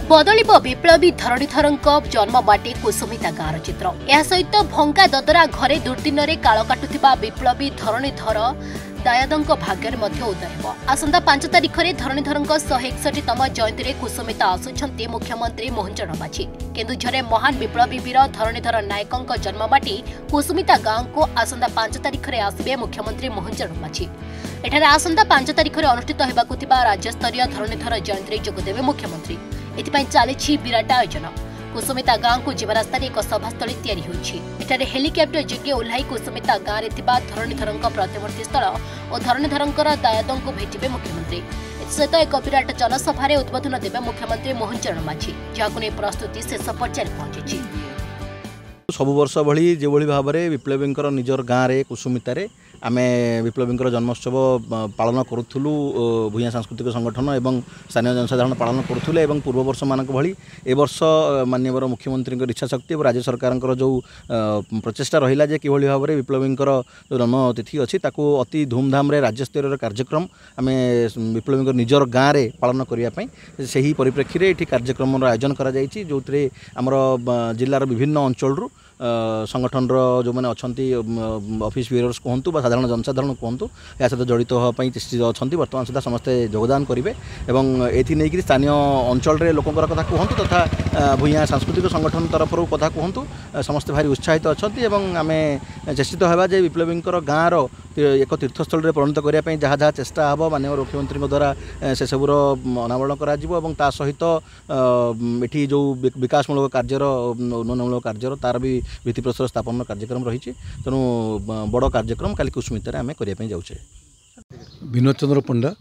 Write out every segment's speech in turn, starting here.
बदलिब विप्लवी धरणीधरଙ୍କ जन्ममाटी कुसुमिता गाँर चित्र। या सहित भंगा ददरा घरे दुर्दिन काल काटुथिबा विप्लवी धरणीधर दायादଙ୍କ भाग्ୟରେ ମଧ୍ୟ ଉଦୟ ହେବ। ଆସନ୍ତା 5 ତାରିଖରେ ଧରଣୀଧରଙ୍କ 161ତମ ଜୟନ୍ତୀରେ କୁସୁମିତା ଆସୁଛନ୍ତି ମୁଖ୍ୟମନ୍ତ୍ରୀ ମୋହନ ଚରଣ ମାଝୀ। କେନ୍ଦୁଝରରେ ମହାନ ବିପ୍ଳବୀ ବୀର ଧରଣୀଧର ନାୟକଙ୍କ ଜନ୍ମମାଟି କୁସୁମିତା ଗାଁକୁ ଆସନ୍ତା 5 ତାରିଖରେ ଆସିବେ ମୁଖ୍ୟମନ୍ତ୍ରୀ ମୋହନ ଚରଣ ମାଝୀ। ଏଠାରେ ଆସନ୍ତା 5 ତାରିଖରେ ଅନୁଷ୍ଠିତ ହେବାକୁ ଥିବା ରାଜ୍ୟସ୍ତରୀୟ ଧରଣୀଧର ଜୟନ୍ତୀରେ ଯୋଗଦେବେ ମୁଖ୍ୟମନ୍ତ୍ରୀ। ଏଥିପାଇଁ ଚାଲିଛି ବିରାଟ ଆୟୋଜନ। कुसुमिता गाँव को जीवा रास्तार एक सभास्थल या हेलिकप्टर जोगे ओह्लाई कुसुमिता गाँव में धरणीधर प्रतिमूर्ति स्थल और धरणीधर दायादों को भेटे मुख्यमंत्री। सहित एक विराट जनसभा उद्बोधन देवे मुख्यमंत्री मोहन चरण माझी, जहां नहीं प्रस्तुति शेष पर्यायर पहुंची। सब वर्ष भली जो भाव में विप्लवी निजर गाँव में कुसुमितार आम विप्लवी जन्मोत्सव पालन करूँ। भूया सांस्कृतिक संगठन और स्थानीय जनसाधारण पालन करूँ। पूर्व वर्ष मानक भली ए वर्ष माननीय मुख्यमंत्री इच्छा शक्ति और राज्य सरकार जो प्रचेषा रहा कि भाव में विप्लवी जो जन्मतिथि अच्छी अति धूमधाम राज्य स्तर कार्यक्रम आम विप्लवी निजर गाँव में पालन करने से ही परिप्रेक्षी में ये कार्यक्रम आयोजन कर जिलार विभिन्न अंचल संगठन जो मैंने अच्छा ऑफिस ब्यूरोस कहतु साधारण जनसाधारण कहतु या सहित जड़ित होगापी अच्छा बर्तमान सुधा समस्ते योगदान करेंगे और ये स्थानीय अंचल लोकंर कथा कहतु तथा भूया सांस्कृतिक संगठन तरफ कथा कहतु समस्ते भारी उत्साहित अच्छा आम चेष्टित होगा जे विप्लवी गाँव एक तीर्थस्थल में परिणत करने जहाँ जहाँ चेष्टा हम माननीय मुख्यमंत्री द्वारा से सबूर अनावरण कर सहित ये जो विकासमूलक कार्यर उन्नयनमूलक कार्यर तार भी भित्तिप्रस्तर स्थापन कार्यक्रम रही। तेणु बड़ कार्यक्रम काली कुसुमितार आम करने जाऊे। विनोद चंद्र पंडा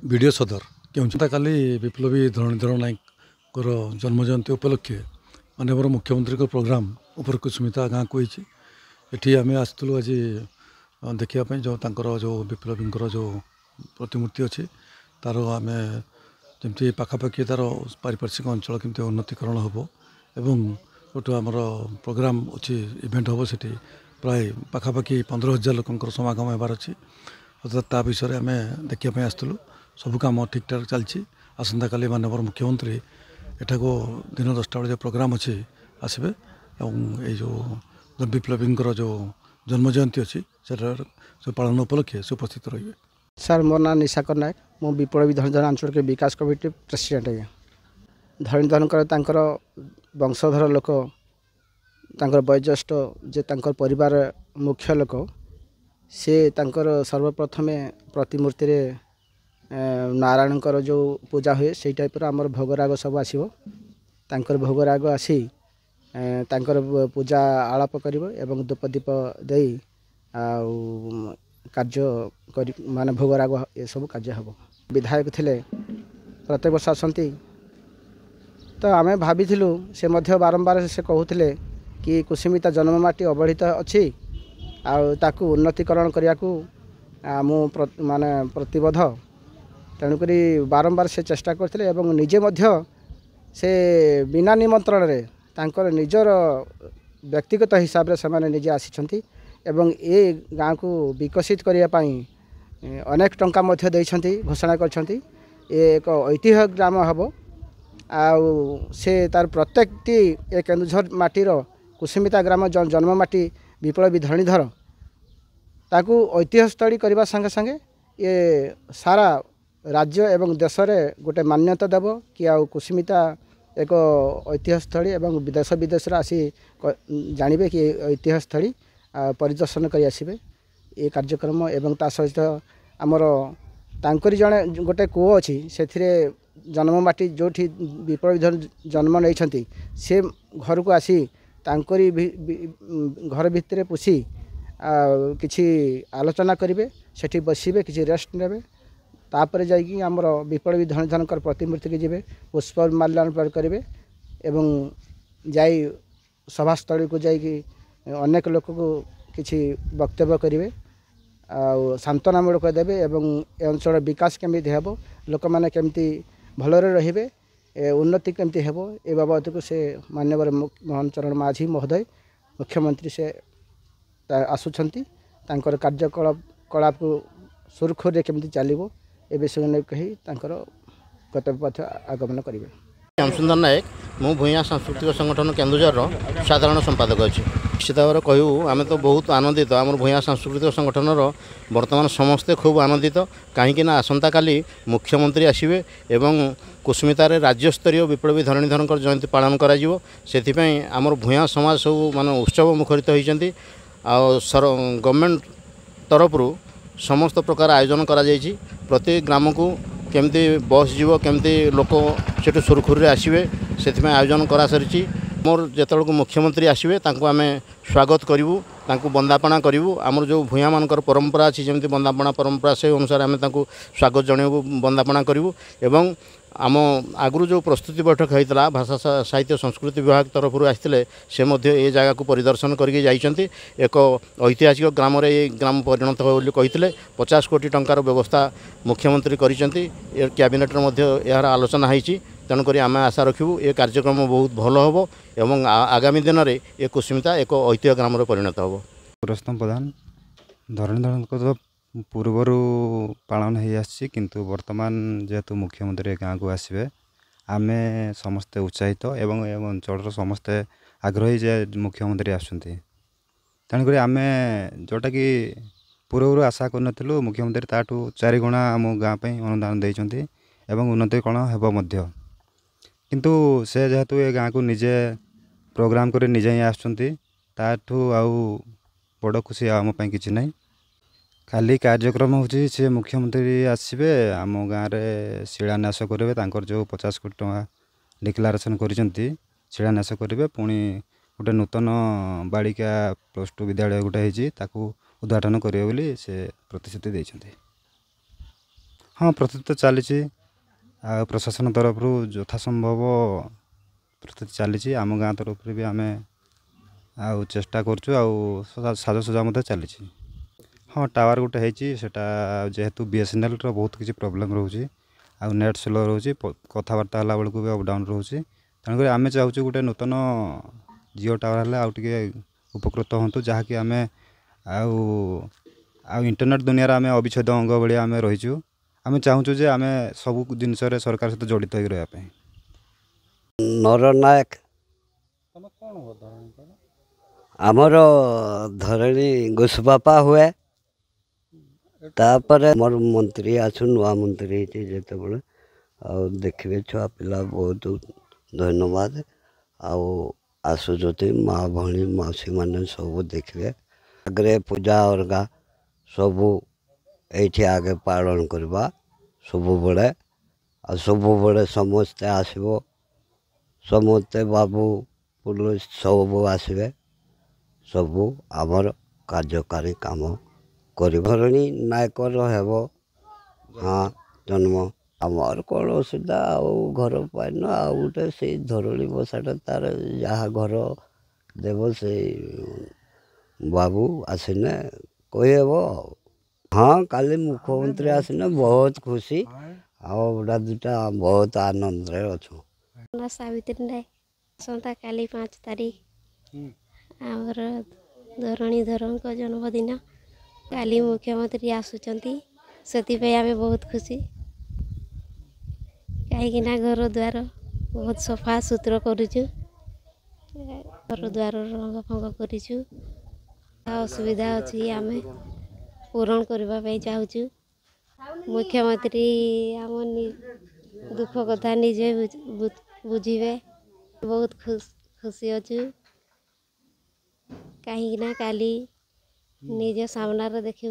वीडियो सदर केउंचता काली विप्लवी धरणीधर नायक जन्म जयंती उपलक्षे माननीय मुख्यमंत्री प्रोग्राम उपर कुसुमिता गाँव को ये आम आसलु आज देखापी जो जो विप्लवी जो प्रतिमूर्ति अच्छी तार आम जमी पाखापाखि तार पारिपार्श्विक अंचल केमती उन्नतीकरण हम एवं गोटे आमर प्रोग्राम अच्छी इवेंट हम से प्राय पाखापाखि 15,000 लोक समागम होबार अच्छी अर्थात विषय आम देखापी आसलु। सब कम ठीक ठाक चलती। आसंता काली माननीय मुख्यमंत्री एठा को दिन 10टा बेले प्रोग्राम अच्छी आसबे और जो विप्लवी जो जन्म जयंती अच्छी से पालन उपलक्षे से उपस्थित रहिए। सर मोर ना निशाकर नायक मो विप्लवी धरणीधर आंचल के विकास कमिटी प्रेसिडेंट है। धरणीधर वंशधर लोक वयोज्येष्ठ जे परिवार मुख्य लोक से सर्वप्रथम प्रतिमूर्ति नारायण जो पूजा हुए से टाइप आमर भोगराग सब आसो भोगराग आसी पूजा आलाप कर धूपदीप दे कार्य माने भोगराग ये सब कार्य हम। विधायक थे प्रत्येक वर्ष आसती तो आम भाभी से बारंबार से कहते कि कुसुमिता जन्ममाटी अवहेलित अच्छी आकु उन्नतीकरण करने को माने प्रतिबद्ध। तेणुक बारंबार से चेष्टा करते निजे से बिना निमंत्रण रे तांकर निजर व्यक्तिगत हिसाब से मैंने निजे आसी ए गाँव को विकसित करने अनेक टंका घोषणा कर एक ऐतिह्य ग्राम हम से तार प्रत्येकटी ए केन्दुझर माटीर कुसुमिता ग्राम जन्ममाटी विप्लवी धरणीधर ताकू ऐतिह्यस्थली करने संगे संगे ये सारा राज्य एवं देश में गोटे मान्यता देव कि कुसुमिता एक ऐतिह्यस्थली एवं देश विदेश आसी जानवे कि ऐतिह्यस्थली परिदर्शन कर आसबे ये कार्यक्रम एवं ता सहित आमर तांकरी जड़े गोटे कूओ अच्छी से जन्ममाटी जो विप्लवी जन्म नहीं से घर को आसी तांकरी घर भितर पुषी किसी आलोचना करेंगे सेठी बसबे किसी रेस्ट नेबे तापर जाइए आमर विप्लवी धरणीधर प्रतिमूर्ति के जी पुष्प माल्यार्पण करेंगे एवं जाई सभास्थल को जाइए अनेक लोक को किसी वक्तव्य करेंगे सांत्वनामूलक देवे एवं अंचल विकास केमी हम लोक मैंने केमती भलरे रे उन्नति केमती हे ए बाबद को से माननीय मोहन चरण माझी महोदय मुख्यमंत्री से आसुंच कार्यकलाप सुरखुरी केमती चलो ए विषय नहीं कही कर्तव्य पथ आगमन करेंगे। श्यामसुंदर नायक मु भूया सांस्कृतिक संगठन केन्दुझर साधारण संपादक अच्छी निश्चित भाव कहूँ आम तो बहुत आनंदित आम भूया सांस्कृतिक संगठन बर्तमान समस्ते खूब आनंदित कहीं आसंता काली मुख्यमंत्री आसवे एवं कुसुमितार राज्यस्तरीय विप्लवी धरणीधर जयंती पालन कर भूया समाज सब मान उत्सव मुखरित होती गवर्नमेंट तरफ समस्त प्रकार आयोजन करा प्रति ग्राम को केमती बस जीव केमती लोक से सुरखुरी आसवे से आयोजन करा सारी मोर जो मुख्यमंत्री आसवे आम स्वागत करूँ बंदापना करूँ आमर जो भूया मानकर परंपरा अच्छी जमी बंदापना परंपरा से अनुसार आम स्वागत जनइबू बंदापना करूँ एवं आम आगु जो प्रस्तुति बैठक होता भाषा साहित्य संस्कृति विभाग तरफ आसते से ये जगह को परिदर्शन करके जाइछन्ति एक ऐतिहासिक ग्राम ये ग्राम परिणत हो कहते 50 कोटी टंकार व्यवस्था मुख्यमंत्री करिसेंति कैबिनेट यार आलोचना होती तेणुक आम आशा रखू ये कार्यक्रम बहुत भल हम एवं आगामी दिन में ये कुसुमिता एक ऐतिह्य ग्राम परिणत हम। पुरस्तम प्रधान धरणीधर पूर्वर पालन हो आसी किंतु वर्तमान जेहेतु मुख्यमंत्री गाँव को आसवे आम समस्ते उत्साहित एवं अंचल समस्ते आग्रही जे मुख्यमंत्री आसुँच तेणुक आम जोटा कि पूर्व आशा करूँ मुख्यमंत्री ताठू 4 गुणा आम गाँव अनुदान देते उन्नतिकरण हेब किंतु से जेहेतु ये गाँव को निजे प्रोग्राम कर निजे ही आठू आउ बड़ खुशी आम कि ना खाली कार्यक्रम होची से मुख्यमंत्री आसवे आम गाँव में शिलान्यास करेंगे जो 50 कोटी टका डिक्लारेसन कर शिलान्यास करेंगे पुणी गोटे नूतन बालिका +2 विद्यालय गोटे होती उद्घाटन करेंगे बोली से प्रतिश्रुति देते। हाँ प्रस्तुति चली प्रशासन तरफ यथासंभव प्रस्तुति चली आम गाँव तरफ भी आम चेष्टा करूँ साजसजा चली। हाँ टावर गोटे होटा जेहेतु BSNL बहुत किसी प्रोब्लेम रोचे आउ नेट स्लो रोचे कथबार्ता है बेलू भी अपडाउन रोचे तेणुक आम चाहूँ गोटे नूतन जियो टावर है उपकृत हूँ जहाँकि आम इंटरनेट दुनिया आम अविच्छेद अंग भाई आम रहीचु आम चाहूँ जे आम सब जिन सरकार सहित जड़ित हो रहा। नर नायक आमर धरणी गोसबापा हुए तापर मोर मंत्री आसु नुआ मंत्री जिते बड़े देखिए छुआ पिला बहुत धन्यवाद आसुचती माँ भणी मौसी मैंने सब देखिए आगे पूजा अर्गा सबू ये आगे पालन करवा सब बड़े समस्ते आसब समस्ते बाबू पुलिस सब आसवे सबू आमर कार्यकारी काम धरणी नायकर हेब। हाँ जन्म आमर कौन असुविधा घर पाइन आउटे से धरणी बसाटा तार जहाँ घर देव से बाबू आसने कहेब। हाँ काली मुख्यमंत्री आसने बहुत खुशी आउटा दुटा बहुत आनंद अच्छु। सावित्री नायक आसंता काली 5 तारीख आमर धरणीधर जन्मदिन काली मुख्यमंत्री आसुचंती से आम बहुत खुशी कहीं घर द्वार बहुत सफा सुतरा करुचु घर द्वार रंग फंग करूँ असुविधा अच्छी आम पूरण करने चाहूँ मुख्यमंत्री आम दुख कथा निजे बुझे बहुत खुशी अच्छु कहीं काली निज सामना देखू